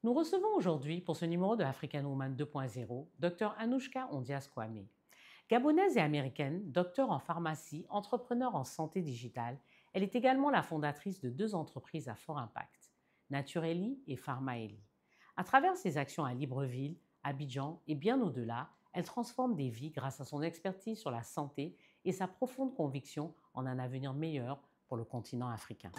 Nous recevons aujourd'hui, pour ce numéro de African Woman 2.0, Dr Anouchka Ondias-Kwame. Gabonaise et américaine, docteur en pharmacie, entrepreneur en santé digitale, elle est également la fondatrice de deux entreprises à fort impact, Natureli et Pharmaeli. À travers ses actions à Libreville, Abidjan et bien au-delà, elle transforme des vies grâce à son expertise sur la santé et sa profonde conviction en un avenir meilleur pour le continent africain.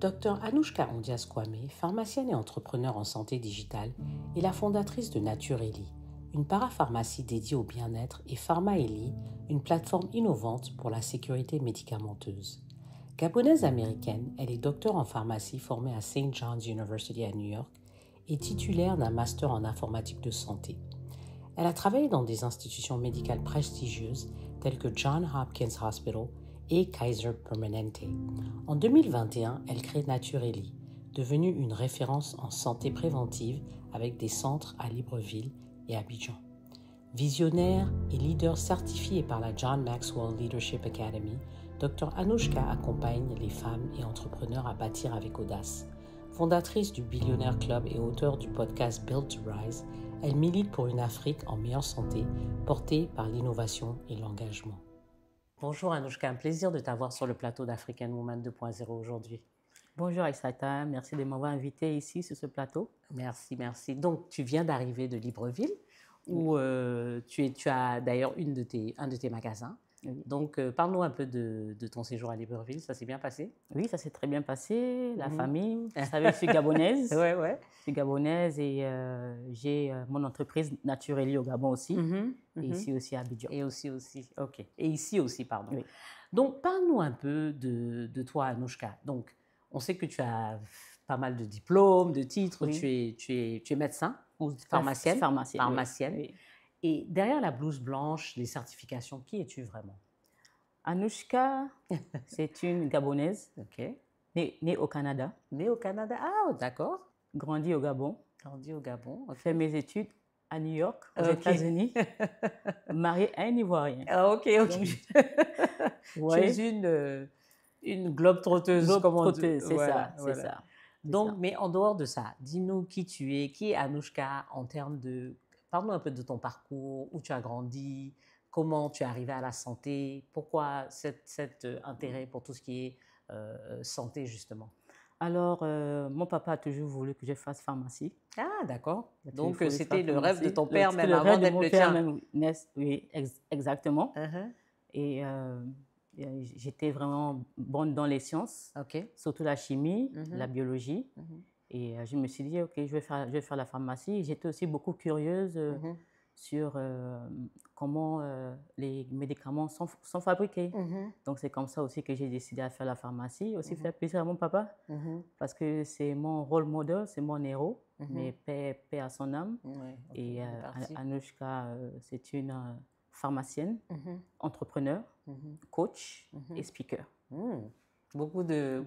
Dr Anouchka Ondias-Kwame, pharmacienne et entrepreneure en santé digitale, est la fondatrice de Natureli, une parapharmacie dédiée au bien-être, et Pharmaeli, une plateforme innovante pour la sécurité médicamenteuse. Gabonaise américaine, elle est docteur en pharmacie formée à St. John's University à New York et titulaire d'un master en informatique de santé. Elle a travaillé dans des institutions médicales prestigieuses telles que Johns Hopkins Hospital et Kaiser Permanente. En 2021, elle crée Natureli, devenue une référence en santé préventive avec des centres à Libreville et Abidjan. Visionnaire et leader certifié par la John Maxwell Leadership Academy, Dr Anouchka accompagne les femmes et entrepreneurs à bâtir avec audace. Fondatrice du Billionaire Club et auteure du podcast Build to Rise, elle milite pour une Afrique en meilleure santé, portée par l'innovation et l'engagement. Bonjour Anouchka, un plaisir de t'avoir sur le plateau d'African Woman 2.0 aujourd'hui. Bonjour Aïssata, merci de m'avoir invité ici sur ce plateau. Merci, merci. Donc tu viens d'arriver de Libreville, où tu as d'ailleurs un de tes magasins. Oui. Donc parle-nous un peu de ton séjour à Libreville, ça s'est bien passé? Oui, ça s'est très bien passé, la famille. Vous savez, je suis gabonaise. Ouais. Je suis gabonaise et j'ai mon entreprise Natureli au Gabon aussi, et ici aussi à Abidjan. Et aussi, ok. Et ici aussi, pardon. Oui. Donc parle-nous un peu de toi, Anouchka. Donc on sait que tu as pas mal de diplômes, de titres, Oui. tu es médecin ou pharmacienne. Pharmacienne. Oui. Et derrière la blouse blanche, les certifications, qui es-tu vraiment? Anouchka, c'est une Gabonaise, née au Canada. Née au Canada, ah d'accord. Grandie au Gabon. Okay. Fait mes études à New York, aux États-Unis, mariée à un Ivoirien. Ah, ok. Donc, tu es une globe-trotteuse, comme on dit. C'est ça. Donc, mais en dehors de ça, dis-nous qui tu es, qui est Anouchka en termes de... Parle-nous un peu de ton parcours, où tu as grandi, comment tu es arrivée à la santé, pourquoi cet intérêt pour tout ce qui est santé, justement? Alors, mon papa a toujours voulu que je fasse pharmacie. Ah, d'accord. Donc, c'était le rêve de ton père, même avant d'être le tien. Oui, exactement. Et j'étais vraiment bonne dans les sciences, surtout la chimie, la biologie. Et je me suis dit, OK, je vais faire la pharmacie. J'étais aussi beaucoup curieuse sur comment les médicaments sont fabriqués. Donc, c'est comme ça aussi que j'ai décidé à faire la pharmacie. Aussi faire plaisir à mon papa, parce que c'est mon rôle modèle, c'est mon héros, mais paix à son âme. Et Anouchka, c'est une pharmacienne, entrepreneur, coach et speaker. Beaucoup de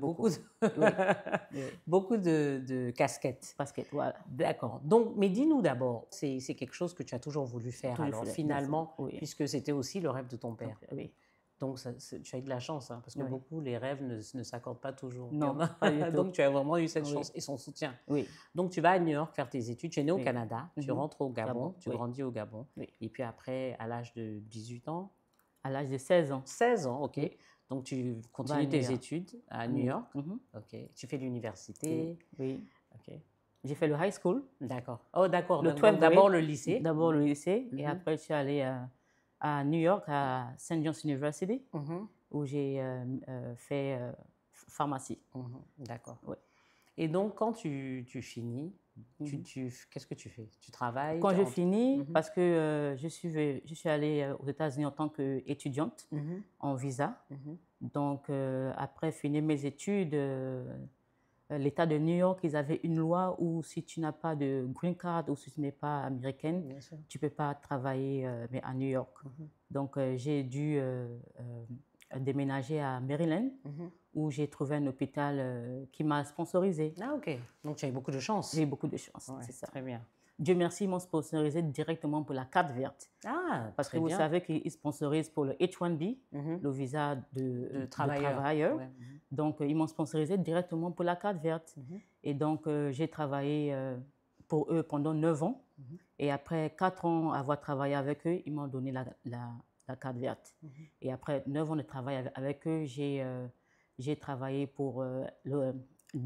casquettes. Voilà. D'accord. Donc, mais dis-nous d'abord, c'est quelque chose que tu as toujours voulu faire, finalement, puisque c'était aussi le rêve de ton père. Oui. Donc, tu as eu de la chance, hein, parce que beaucoup, les rêves ne s'accordent pas toujours. Non, pas du tout. Donc, tu as vraiment eu cette chance et son soutien. Oui. Donc, tu vas à New York faire tes études. Tu es né au Canada, tu rentres au Gabon, tu grandis au Gabon. Et puis après, à l'âge de 18 ans? À l'âge de 16 ans. 16 ans, ok. Donc, tu continues tes études à New York. Ok. Tu fais l'université. Oui. Ok. J'ai fait le high school. D'accord. Oh, d'accord. D'abord le lycée. D'abord le lycée. Et après, je suis allée à New York, à St. John's University, où j'ai fait pharmacie. D'accord. Ouais. Et donc, quand tu finis, qu'est-ce que tu fais? Tu travailles? Quand je finis, parce que je suis allée aux États-Unis en tant qu'étudiante en visa. Donc, après finir mes études, l'État de New York, ils avaient une loi où si tu n'as pas de green card ou si tu n'es pas américaine, tu ne peux pas travailler mais à New York. Donc, j'ai dû déménagé à Maryland, où j'ai trouvé un hôpital qui m'a sponsorisé. Ah, ok. Donc, tu as eu beaucoup de chance. J'ai eu beaucoup de chance, Ouais, c'est ça. Très bien. Dieu merci, ils m'ont sponsorisé directement pour la carte verte. Ah, parce que vous savez qu'ils sponsorisent pour le H1B, le visa de travailleur. Ouais. Donc, ils m'ont sponsorisé directement pour la carte verte. Et donc, j'ai travaillé pour eux pendant 9 ans. Et après 4 ans avoir travaillé avec eux, ils m'ont donné la carte verte. Et après 9 ans de travail avec eux, j'ai travaillé pour le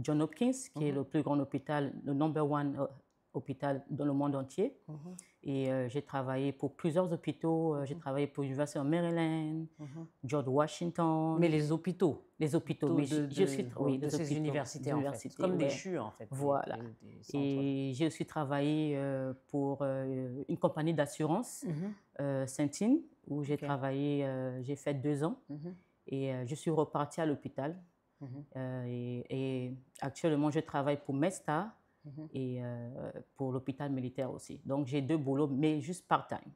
Johns Hopkins, qui est le plus grand hôpital, le number one hôpital dans le monde entier. Et j'ai travaillé pour plusieurs hôpitaux. J'ai travaillé pour l'Université de Maryland, George Washington. Mais les hôpitaux? Les hôpitaux. Mais je suis oui, de ces universités, en fait. Comme des CHU, en fait. Voilà. Et j'ai aussi travaillé pour une compagnie d'assurance, Centene, où j'ai travaillé, j'ai fait 2 ans. Et je suis repartie à l'hôpital. Et actuellement, je travaille pour Mesta et pour l'hôpital militaire aussi. Donc, j'ai 2 boulots, mais juste part-time.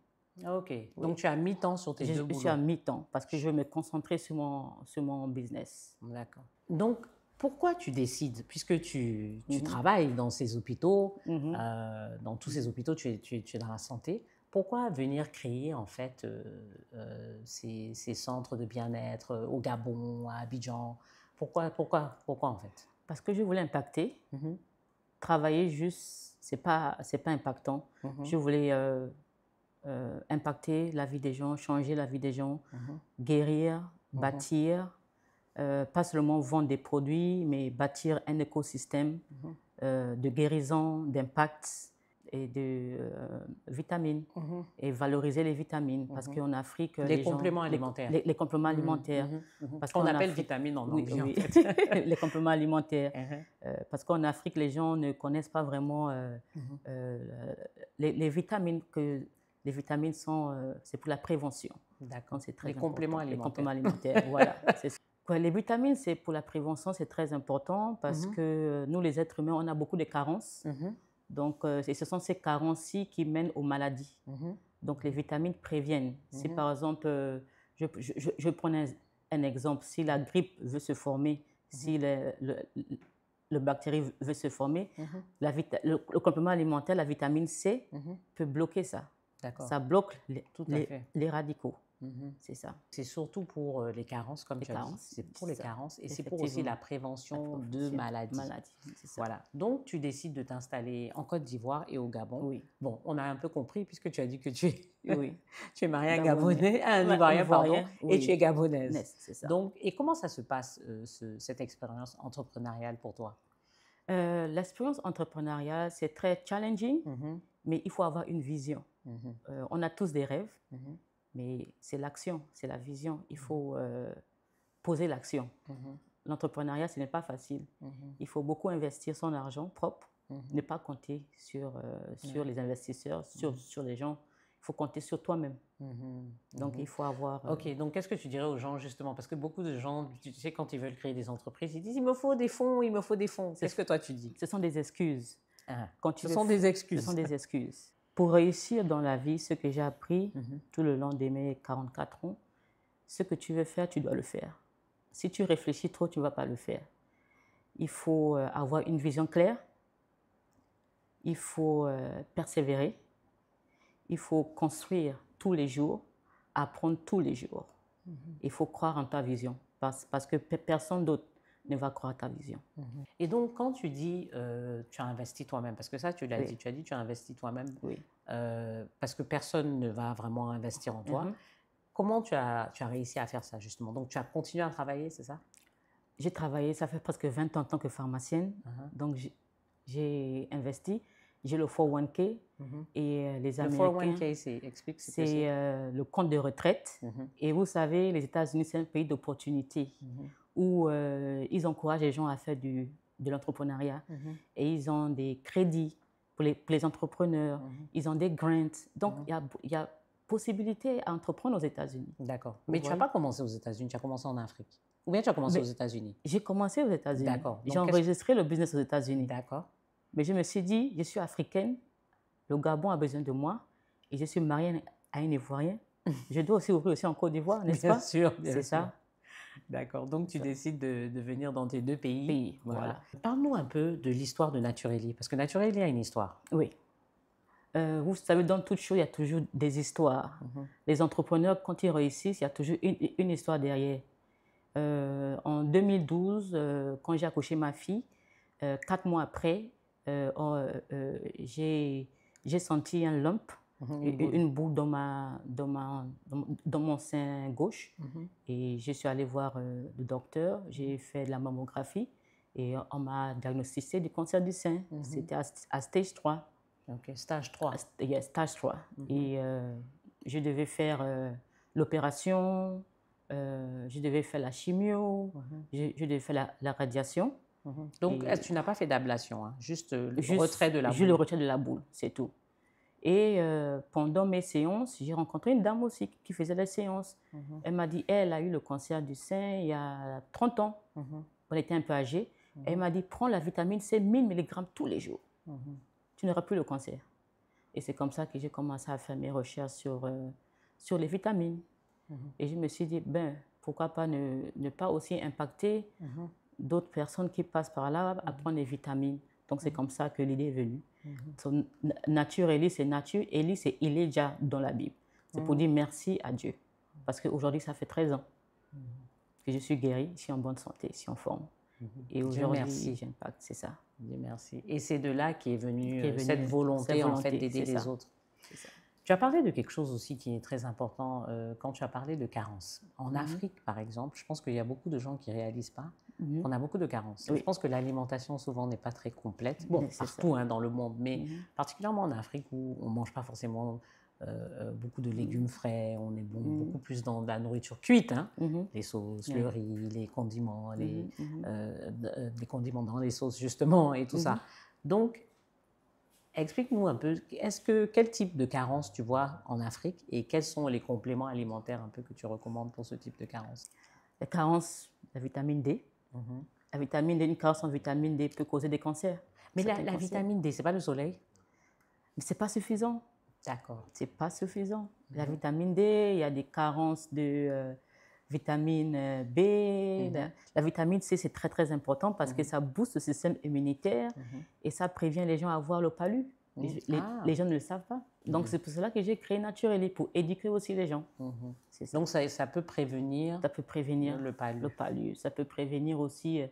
Ok. Oui. Donc, tu es à mi-temps sur tes 2 boulots? Je suis à mi-temps parce que je veux me concentrer sur mon business. D'accord. Donc, pourquoi tu décides, puisque tu travailles dans ces hôpitaux, dans tous ces hôpitaux, tu es dans la santé, pourquoi venir créer en fait ces centres de bien-être au Gabon, à Abidjan? Pourquoi en fait? Parce que je voulais impacter. Travailler juste, c'est pas impactant. Je voulais impacter la vie des gens, changer la vie des gens, guérir, bâtir, pas seulement vendre des produits, mais bâtir un écosystème de guérison, d'impact et de vitamines et valoriser les vitamines parce qu'en Afrique les compléments alimentaires, les compléments alimentaires parce qu'on appelle vitamines en anglais. Oui, en fait. Les compléments alimentaires parce qu'en Afrique les gens ne connaissent pas vraiment les vitamines que les vitamines sont c'est pour la prévention. D'accord. C'est très les compléments alimentaires. Les compléments alimentaires, voilà. Les vitamines, c'est pour la prévention, c'est très important parce que nous, les êtres humains, on a beaucoup de carences. Donc, ce sont ces carences-ci qui mènent aux maladies. Donc, les vitamines préviennent. Si, par exemple, je prends un exemple, si la grippe veut se former, si le bactérie veut se former, le complément alimentaire, la vitamine C, peut bloquer ça. Ça bloque les radicaux. C'est ça. C'est surtout pour les carences, comme tu as dit. C'est pour les carences et c'est pour aussi la prévention de maladies. Voilà. Donc, tu décides de t'installer en Côte d'Ivoire et au Gabon. Oui. Bon, on a un peu compris puisque tu as dit que tu es mariée à un Gabonais, un Ivoirien, pardon, et tu es gabonaise. C'est ça. Donc, et comment ça se passe, cette expérience entrepreneuriale pour toi? L'expérience entrepreneuriale, c'est très challenging, mais il faut avoir une vision. On a tous des rêves. Mais c'est l'action, c'est la vision. Il faut poser l'action. L'entrepreneuriat, ce n'est pas facile. Il faut beaucoup investir son argent propre, ne pas compter sur les investisseurs, sur les gens. Il faut compter sur toi-même. Donc, il faut avoir... Ok, donc qu'est-ce que tu dirais aux gens, justement? Parce que beaucoup de gens, tu sais, quand ils veulent créer des entreprises, ils disent « il me faut des fonds, il me faut des fonds ». Qu'est-ce que toi, tu dis? Ce sont des excuses. Ce sont des excuses. Ce sont des excuses. Pour réussir dans la vie, ce que j'ai appris tout le long de mes 44 ans, ce que tu veux faire, tu dois le faire. Si tu réfléchis trop, tu ne vas pas le faire. Il faut avoir une vision claire. Il faut persévérer. Il faut construire tous les jours, apprendre tous les jours. Il faut croire en ta vision parce que personne d'autre ne va croire à ta vision. Et donc, quand tu dis tu as investi toi-même, parce que ça, tu l'as dit, tu as dit tu as investi toi-même, parce que personne ne va vraiment investir en toi. Comment tu as réussi à faire ça, justement? Donc, tu as continué à travailler, c'est ça? J'ai travaillé, ça fait presque 20 ans en tant que pharmacienne. Donc, j'ai investi. J'ai le 401k et les Américains... Le 401k, explique ce que c'est. Le compte de retraite. Et vous savez, les États-Unis, c'est un pays d'opportunités où ils encouragent les gens à faire de l'entrepreneuriat. Et ils ont des crédits pour les entrepreneurs. Ils ont des grants. Donc, il y a possibilité à entreprendre aux États-Unis. D'accord. Mais tu n'as pas commencé aux États-Unis, tu as commencé en Afrique. Ou bien tu as commencé aux États-Unis? J'ai commencé aux États-Unis. D'accord. J'ai enregistré le business aux États-Unis. D'accord. Mais je me suis dit, je suis africaine, le Gabon a besoin de moi et je suis mariée à un Ivoirien. Je dois aussi ouvrir aussi en Côte d'Ivoire, n'est-ce pas? Bien sûr. C'est ça. D'accord. Donc, tu décides de venir dans tes deux pays. Pays, voilà. Parle-nous un peu de l'histoire de Natureli, parce que Natureli a une histoire. Oui. Vous savez, dans toute chose, il y a toujours des histoires. Les entrepreneurs, quand ils réussissent, il y a toujours une histoire derrière. En 2012, quand j'ai accouché ma fille, 4 mois après, j'ai senti un lump, une boule dans mon sein gauche. Et je suis allée voir le docteur, j'ai fait de la mammographie et on m'a diagnostiqué du cancer du sein. C'était à stage 3. Ok, stage 3. Yes, stage 3. Et je devais faire l'opération, je devais faire la chimio, je devais faire la radiation. Donc, tu n'as pas fait d'ablation, hein? Juste le retrait de la boule. Juste le retrait de la boule, c'est tout. Et pendant mes séances, j'ai rencontré une dame aussi qui faisait les séances. Elle m'a dit, elle a eu le cancer du sein il y a 30 ans. On était un peu âgés. Elle m'a dit, prends la vitamine C 1000 mg tous les jours. Tu n'auras plus le cancer. Et c'est comme ça que j'ai commencé à faire mes recherches sur les vitamines. Et je me suis dit, ben, pourquoi pas ne pas aussi impacter d'autres personnes qui passent par là à prendre les vitamines. Donc, c'est comme ça que l'idée est venue. Nature Eli, c'est nature. Eli, c'est il est déjà dans la Bible. C'est pour dire merci à Dieu. Parce qu'aujourd'hui, ça fait 13 ans que je suis guérie, je suis en bonne santé, je suis en forme. Et aujourd'hui, j'impacte, c'est ça. Dieu merci. Et c'est de là qu'est venue cette volonté en fait, d'aider les autres. Tu as parlé de quelque chose aussi qui est très important quand tu as parlé de carences. En Afrique, par exemple, je pense qu'il y a beaucoup de gens qui ne réalisent pas qu'on a beaucoup de carences. Je pense que l'alimentation, souvent, n'est pas très complète. Bon, partout dans le monde, mais particulièrement en Afrique où on ne mange pas forcément beaucoup de légumes frais, on est beaucoup plus dans de la nourriture cuite, hein? Les sauces, le riz, les condiments, les condiments dans les sauces, justement, et tout ça. Donc, explique-nous un peu, quel type de carence tu vois en Afrique et quels sont les compléments alimentaires un peu que tu recommandes pour ce type de carence? La carence, la vitamine D. La vitamine D, une carence en vitamine D peut causer des cancers. Mais la vitamine D, ce n'est pas le soleil? Mais ce n'est pas suffisant. D'accord. Ce n'est pas suffisant. La vitamine D, il y a des carences de vitamine B. La vitamine C, c'est très, très important parce que ça booste le système immunitaire et ça prévient les gens à avoir le palu. Les gens ne le savent pas. Donc, c'est pour cela que j'ai créé Natureli, pour éduquer aussi les gens. Ça. Donc, ça peut prévenir, le palu. Ça peut prévenir aussi,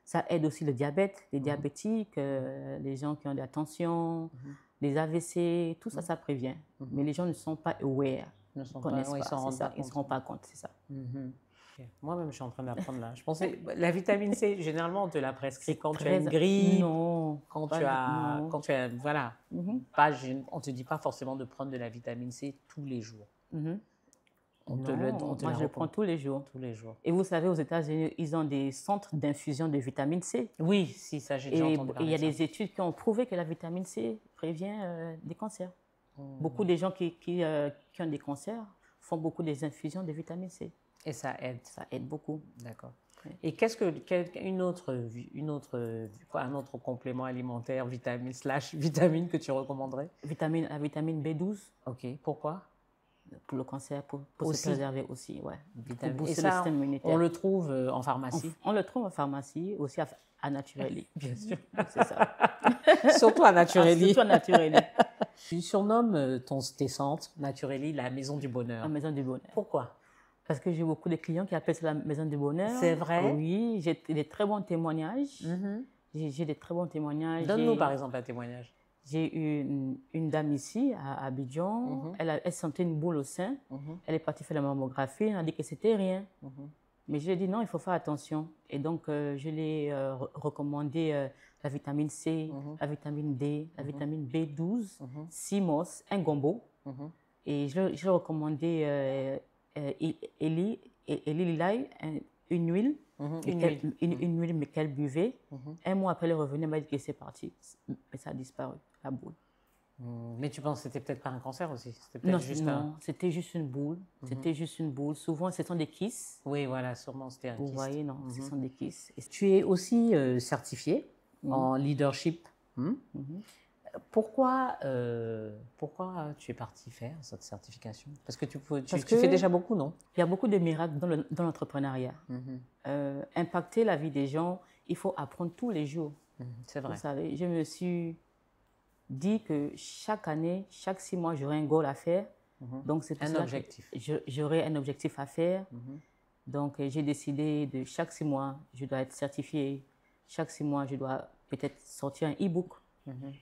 ça aide aussi le diabète, les diabétiques, les gens qui ont de la tension, les AVC, tout ça, ça prévient. Mais les gens ne sont pas aware. Ils ne se rendent pas compte, c'est ça. Moi-même, je suis en train d'apprendre là. Je pensais, la vitamine C, généralement, on te la prescrit quand tu as une grippe. Non. Quand tu as, voilà. On ne te dit pas forcément de prendre de la vitamine C tous les jours. Moi, je le prends tous les jours. Tous les jours. Et vous savez, aux États-Unis, ils ont des centres d'infusion de vitamine C. Oui, si, ça, j'ai déjà entendu parler. Et il y a des études qui ont prouvé que la vitamine C prévient des cancers. Beaucoup de gens qui ont des cancers font beaucoup des infusions de vitamine C. Et ça aide. Ça aide beaucoup. D'accord. Et un autre complément alimentaire, vitamine que tu recommanderais? La vitamine B12. Ok. Pourquoi? Pour le cancer, pour se préserver aussi, ouais. Pour booster le système immunitaire. On le trouve en pharmacie? On le trouve en pharmacie, aussi à Natureli. Bien sûr. C'est ça. Surtout à Natureli. Surtout à Natureli. Tu surnommes tes centres, Natureli, la maison du bonheur. La maison du bonheur. Pourquoi? Parce que j'ai beaucoup de clients qui appellent ça la maison du bonheur. C'est vrai? Oui, j'ai des très bons témoignages. J'ai des très bons témoignages. Donne-nous par exemple un témoignage. J'ai eu une dame ici, à Abidjan. Elle sentait une boule au sein. Elle est partie faire la mammographie. Elle a dit que c'était rien. Mais je lui ai dit non, il faut faire attention. Et donc, je lui ai recommandé la vitamine C, la vitamine D, la vitamine B12, 6 mos, un gombo. Et je lui ai recommandé Eli Lilay, une huile. Une huile, mais qu'elle buvait. Un mois après, elle est revenue, elle m'a dit que c'est parti. Mais ça a disparu, la boule. Mais tu penses que c'était peut-être pas un cancer aussi? Non, c'était juste une boule. C'était juste une boule. Souvent, ce sont des kisses. Oui, voilà, sûrement c'était un kyste. Vous voyez, non, ce sont des kisses. Tu es aussi certifié en leadership. Pourquoi tu es partie faire cette certification? Parce que tu fais déjà beaucoup, non? Il y a beaucoup de miracles dans l'entrepreneuriat. Impacter la vie des gens, il faut apprendre tous les jours. C'est vrai. Vous savez, je me suis dit que chaque année, chaque 6 mois, j'aurai un goal à faire. Donc, c'est un objectif. J'aurai un objectif à faire. Donc, j'ai décidé de chaque 6 mois, je dois être certifiée. Chaque 6 mois, je dois peut-être sortir un e-book.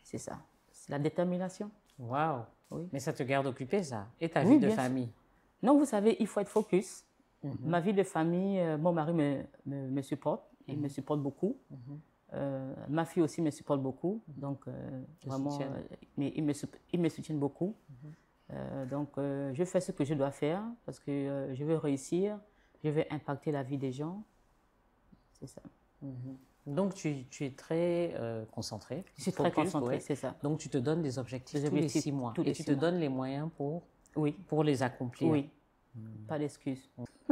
C'est ça. C'est la détermination. Waouh. Oui. Mais ça te garde occupé, ça. Et ta vie de famille? Non, vous savez, il faut être focus. Ma vie de famille, mon mari me supporte. Il me supporte beaucoup. Ma fille aussi me supporte beaucoup. Donc, vraiment, ils me soutiennent beaucoup. Donc, je fais ce que je dois faire parce que je veux réussir. Je veux impacter la vie des gens. C'est ça. Donc, tu es très concentrée. Je suis très concentrée, c'est ça. Donc, tu te donnes des objectifs tous les 6 mois. Et tu te donnes les moyens pour les accomplir. Oui, pas d'excuses.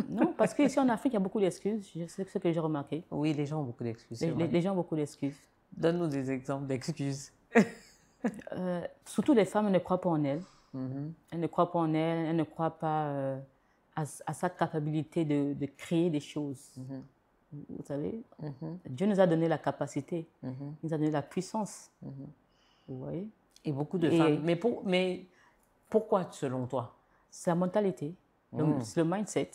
Non, parce qu'ici en Afrique, il y a beaucoup d'excuses. C'est ce que j'ai remarqué. Oui, les gens ont beaucoup d'excuses. Les gens ont beaucoup d'excuses. Donne-nous des exemples d'excuses. Surtout les femmes ne croient pas en elles. Elles ne croient pas en elles, elles ne croient pas à sa capacité de créer des choses. Vous savez, Dieu nous a donné la capacité, il nous a donné la puissance. Vous voyez? Et beaucoup de femmes. Mais pourquoi, selon toi? C'est la mentalité, c'est le mindset.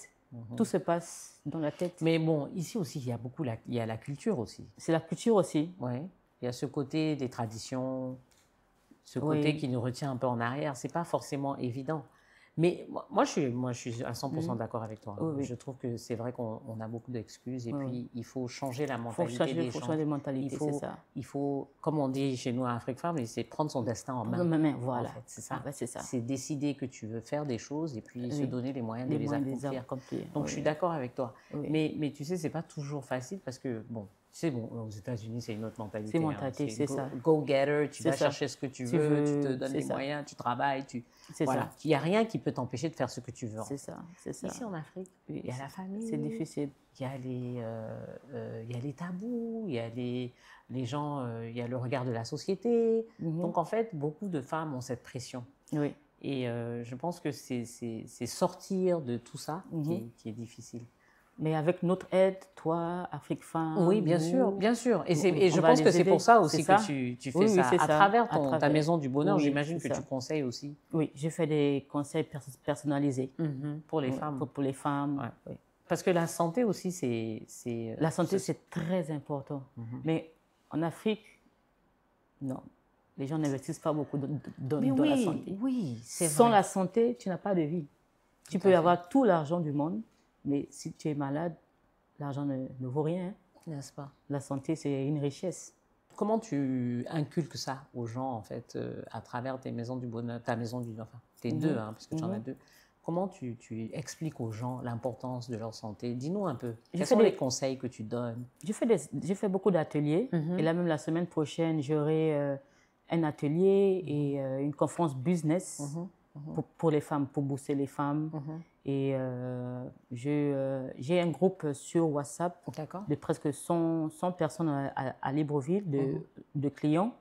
Tout se passe dans la tête. Mais bon, ici aussi, il y a la culture aussi. C'est la culture aussi. Oui. Il y a ce côté des traditions, ce côté qui nous retient un peu en arrière. Ce n'est pas forcément évident. Mais moi, je suis à 100% d'accord avec toi. Oui. Je trouve que c'est vrai qu'on a beaucoup d'excuses et puis il faut changer la mentalité des gens. Il faut changer de mentalité, c'est ça. Il faut, comme on dit chez nous à Afrique Farm, c'est prendre son destin en main. Voilà. En fait, c'est ça. C'est ça. C'est décider que tu veux faire des choses et puis se donner les moyens de les accomplir. Donc, je suis d'accord avec toi. Mais tu sais, ce n'est pas toujours facile parce que, bon, c'est bon, aux États-Unis, c'est une autre mentalité. C'est mentalité, c'est ça. Go-getter, tu vas chercher ce que tu veux, tu te donnes les moyens, tu travailles, voilà. Il n'y a rien qui peut t'empêcher de faire ce que tu veux. C'est ça, c'est ça. Ici en Afrique, il y a la famille. C'est difficile. Il y a les tabous, il y a les gens, il y a le regard de la société. Donc en fait, beaucoup de femmes ont cette pression. Oui. Et je pense que c'est sortir de tout ça qui est difficile. Mais avec notre aide, toi, Afrique Farm. Oui, bien sûr, bien sûr. Et je pense que c'est pour ça aussi que tu fais ça. À travers ta maison du bonheur, j'imagine que tu conseilles aussi. Oui, je fais des conseils personnalisés. Pour les femmes. Pour les femmes. Oui. Parce que la santé aussi, c'est... La santé, c'est très important. Mais en Afrique, non. Les gens n'investissent pas beaucoup dans la santé. Oui, c'est vrai. Sans la santé, tu n'as pas de vie. Tu peux avoir tout l'argent du monde, mais si tu es malade, l'argent ne vaut rien. N'est-ce pas? La santé, c'est une richesse. Comment tu inculques ça aux gens, en fait, à travers tes maisons du bonheur, ta maison du... Enfin, tes deux, parce que tu en as deux. Comment tu expliques aux gens l'importance de leur santé? Dis-nous un peu. Quels sont les conseils que tu donnes? J'ai fait beaucoup d'ateliers. Et là, même la semaine prochaine, j'aurai un atelier et une conférence business pour les femmes, pour booster les femmes. Et j'ai un groupe sur WhatsApp de presque 100 personnes à Libreville, de clients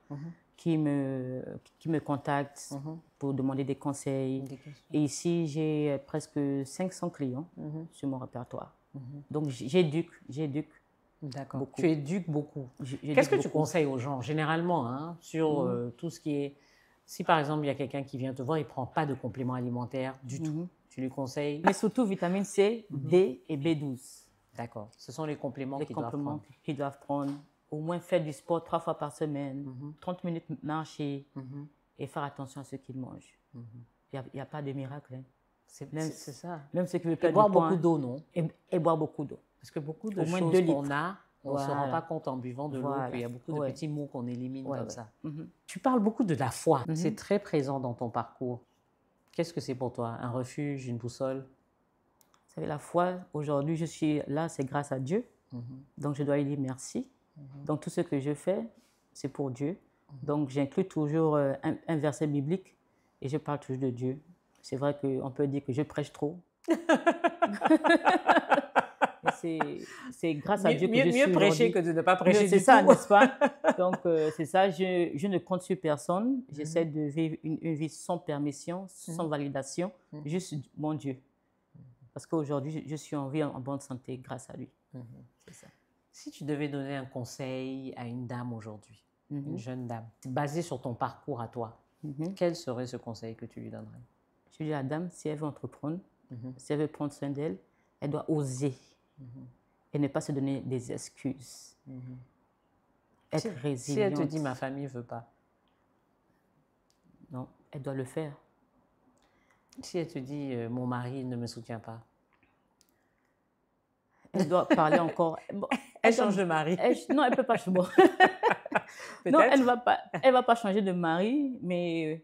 qui me contactent pour demander des conseils. Et ici, j'ai presque 500 clients sur mon répertoire. Donc, j'éduque. D'accord. Tu éduques beaucoup. Qu'est-ce que tu conseilles aux gens, généralement, sur tout ce qui est... Si, par exemple, il y a quelqu'un qui vient te voir, il ne prend pas de compléments alimentaires du tout, tu lui conseilles... Mais surtout vitamine C, D et B12. D'accord. Ce sont les compléments qu'ils doivent prendre. Au moins faire du sport 3 fois par semaine, 30 minutes marcher et faire attention à ce qu'ils mangent. Il n'y a pas de miracle. C'est ça. Même ceux qui veulent perdre du poids. Boire beaucoup d'eau, non? Et boire beaucoup d'eau. Parce que beaucoup de choses qu'on a, on ne se rend pas compte en buvant de l'eau, qu'il y a beaucoup de petits mots qu'on élimine comme ça. Tu parles beaucoup de la foi. C'est très présent dans ton parcours. Qu'est-ce que c'est pour toi? Un refuge, une boussole? Vous savez, la foi, aujourd'hui, je suis là, c'est grâce à Dieu. Donc, je dois lui dire merci. Donc, tout ce que je fais, c'est pour Dieu. Donc, j'inclus toujours un verset biblique et je parle toujours de Dieu. C'est vrai qu'on peut dire que je prêche trop. c'est grâce à Dieu que je suis mieux prêcher que de ne pas prêcher du tout. C'est ça, n'est-ce pas? Donc, c'est ça, je ne compte sur personne. J'essaie de vivre une vie sans permission, sans validation, juste mon Dieu. Parce qu'aujourd'hui, je suis en vie, en bonne santé grâce à lui. C'est ça. Si tu devais donner un conseil à une dame aujourd'hui, une jeune dame, basé sur ton parcours à toi, quel serait ce conseil que tu lui donnerais? Je dis à la dame, si elle veut entreprendre, si elle veut prendre soin d'elle, elle doit oser et ne pas se donner des excuses. Être résiliente. Si elle te dit, ma famille ne veut pas. Non, elle doit le faire. Si elle te dit, mon mari ne me soutient pas. Elle doit parler encore. Bon, elle change de mari. Non, elle ne peut pas. Bon. Non, elle ne va pas changer de mari, mais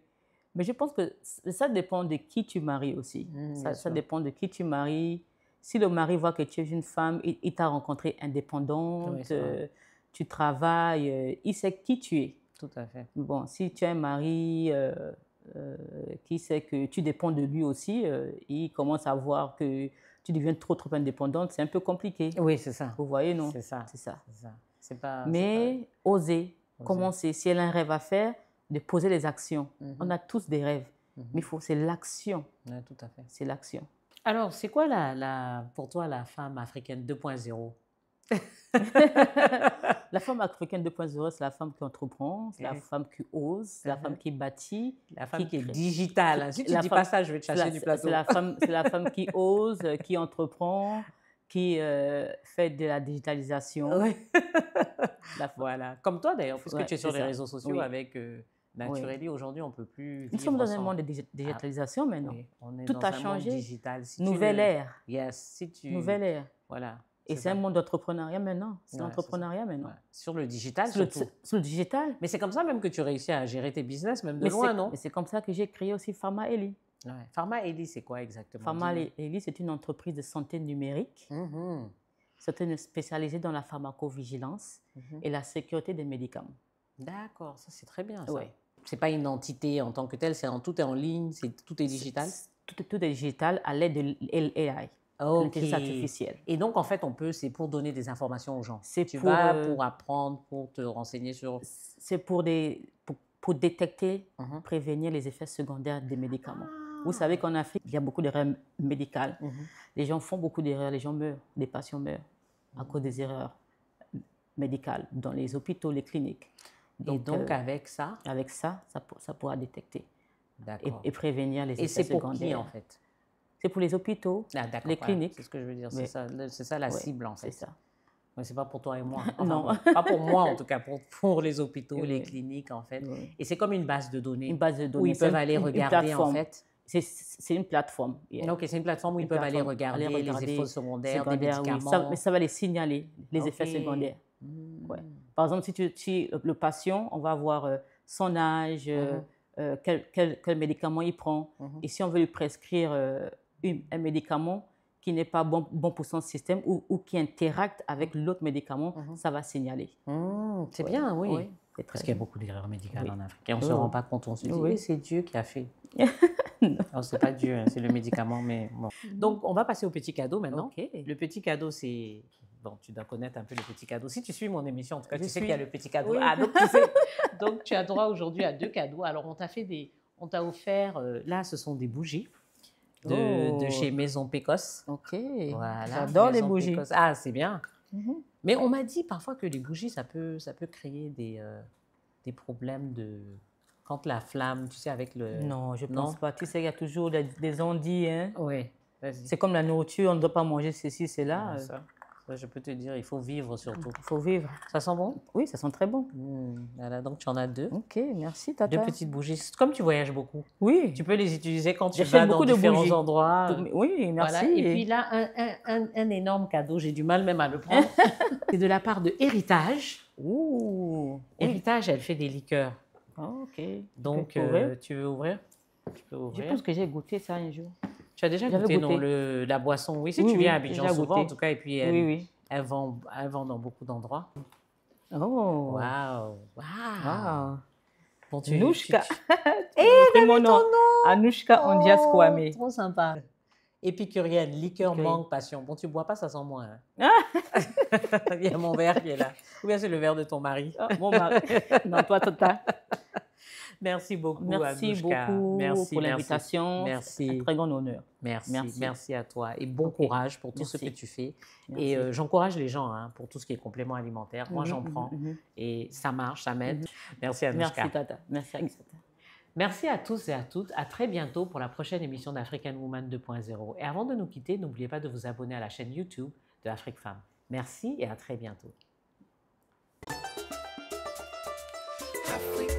je pense que ça dépend de qui tu maries aussi. Ça dépend de qui tu maries. Si le mari voit que tu es une femme, il t'a rencontrée indépendante, tu travailles, il sait qui tu es. Tout à fait. Bon, si tu as un mari qui sait que tu dépends de lui aussi, il commence à voir que tu deviens trop indépendante, c'est un peu compliqué. Oui, c'est ça. Vous voyez, non? C'est ça. C'est ça. C'est pas, mais oser, commencer. Si elle a un rêve à faire, de poser les actions. On a tous des rêves, mais c'est l'action. Oui, tout à fait. C'est l'action. Alors, c'est quoi pour toi la femme africaine 2.0? La femme africaine 2.0, c'est la femme qui entreprend, c'est la femme qui ose, c'est la femme qui bâtit. La femme qui est digitale. Si tu ne dis pas ça, je vais te chasser du plateau. C'est la femme qui ose, qui entreprend, qui fait de la digitalisation. Oui. Voilà. Comme toi d'ailleurs, puisque tu es sur les réseaux sociaux avec Naturally. Aujourd'hui, on ne peut plus. Nous sommes dans un monde de digitalisation maintenant. Oui. On est tout dans a un changé. monde digital. Nouvelle ère. Yes. Nouvelle ère. Voilà. Et c'est un monde d'entrepreneuriat maintenant. C'est l'entrepreneuriat maintenant. Sur le digital, surtout. Sur le digital. Mais c'est comme ça même que tu réussis à gérer tes business, même de loin, non? Mais c'est comme ça que j'ai créé aussi Pharma Ellie. Ouais. Pharma Ellie, c'est quoi exactement? Pharma Ellie, c'est une entreprise de santé numérique. C'est spécialisée dans la pharmacovigilance et la sécurité des médicaments. D'accord, ça c'est très bien ça. Ouais. C'est pas une entité en tant que telle, tout est en ligne, tout est digital? Tout est digital à l'aide de l'AI. L'intelligence artificielle. Et donc, en fait, c'est pour donner des informations aux gens. Tu vas pour apprendre, pour te renseigner sur... C'est pour détecter, prévenir les effets secondaires des médicaments. Vous savez qu'en Afrique, il y a beaucoup d'erreurs médicales. Les gens font beaucoup d'erreurs, les gens meurent, des patients meurent à cause des erreurs médicales dans les hôpitaux, les cliniques. Donc avec ça? Avec ça pourra détecter et prévenir les effets secondaires. Et c'est pour qui, en fait? C'est pour les hôpitaux, les cliniques. C'est ce que je veux dire, c'est ça la cible en fait. C'est ça. Mais c'est pas pour toi et moi. Non. Pas pour moi en tout cas, pour les hôpitaux, les cliniques en fait. Et c'est comme une base de données. Une base de données. Où ils peuvent aller regarder en fait. C'est une plateforme. Ok, c'est une plateforme où ils peuvent aller regarder les effets secondaires des médicaments. Mais ça va les signaler, les effets secondaires. Par exemple, si le patient, on va voir son âge, quel médicament il prend. Et si on veut lui prescrire un médicament qui n'est pas bon pour son système ou qui interacte avec l'autre médication, ça va signaler. C'est bien, oui. Parce qu'il y a beaucoup d'erreurs médicales en Afrique. Et on ne se rend pas compte, on se dit, c'est Dieu qui a fait. Non, ce n'est pas Dieu, c'est le médicament. Mais bon. Donc, on va passer au petit cadeau maintenant. Le petit cadeau, c'est... Bon, tu dois connaître un peu le petit cadeau. Si tu suis mon émission, en tout cas, tu sais qu'il y a le petit cadeau. Donc, tu as droit aujourd'hui à 2 cadeaux. Alors, on t'a offert... là, ce sont des bougies. De chez Maison Pécosse. Ok. Voilà, j'adore les bougies. Pécosse. Ah, c'est bien. Mais on m'a dit parfois que les bougies, ça peut créer des problèmes de... Quand la flamme, tu sais, avec le... Non, je ne pense pas. Tu sais, il y a toujours des ondits. Hein? Oui, c'est comme la nourriture, on ne doit pas manger ceci, cela. Ça, je peux te dire, il faut vivre surtout. Il faut vivre. Ça sent bon? Oui, ça sent très bon. Voilà, donc tu en as 2. Ok, merci Tata. 2 petites bougies. Comme tu voyages beaucoup, oui, tu peux les utiliser quand tu vas dans différents endroits. Oui, merci. Voilà. Et puis là, un énorme cadeau, j'ai du mal même à le prendre. C'est de la part de Héritage. Ouh. Héritage, elle fait des liqueurs. Ok. Donc, tu veux ouvrir? Tu peux ouvrir. Je pense que j'ai goûté ça un jour. Tu as déjà goûté dans la boisson? Oui, si tu viens à Abidjan souvent, en tout cas, et puis elle vend dans beaucoup d'endroits. Oh! Waouh! Bon, Anoushka. C'est mon nom. Anoushka Ondias Kwame. Trop sympa. épicurienne, liqueur, mangue, passion. Bon, tu bois pas, ça sent moins. Hein. Il y a mon verre qui est là. Ou bien c'est le verre de ton mari. Mon mari. Non, toi, Tata. Merci beaucoup, merci Anouchka. Beaucoup pour l'invitation. Merci. C'est un très grand honneur. Merci à toi. Et bon courage pour tout ce que tu fais. Et j'encourage les gens pour tout ce qui est complément alimentaire. Moi, j'en prends. Et ça marche, ça m'aide. Merci, Anouchka. Merci, Tata. Merci, Agnès. Merci à tous et à toutes. À très bientôt pour la prochaine émission d'African Woman 2.0. Et avant de nous quitter, n'oubliez pas de vous abonner à la chaîne YouTube de Afrique Femme. Merci et à très bientôt. Afrique.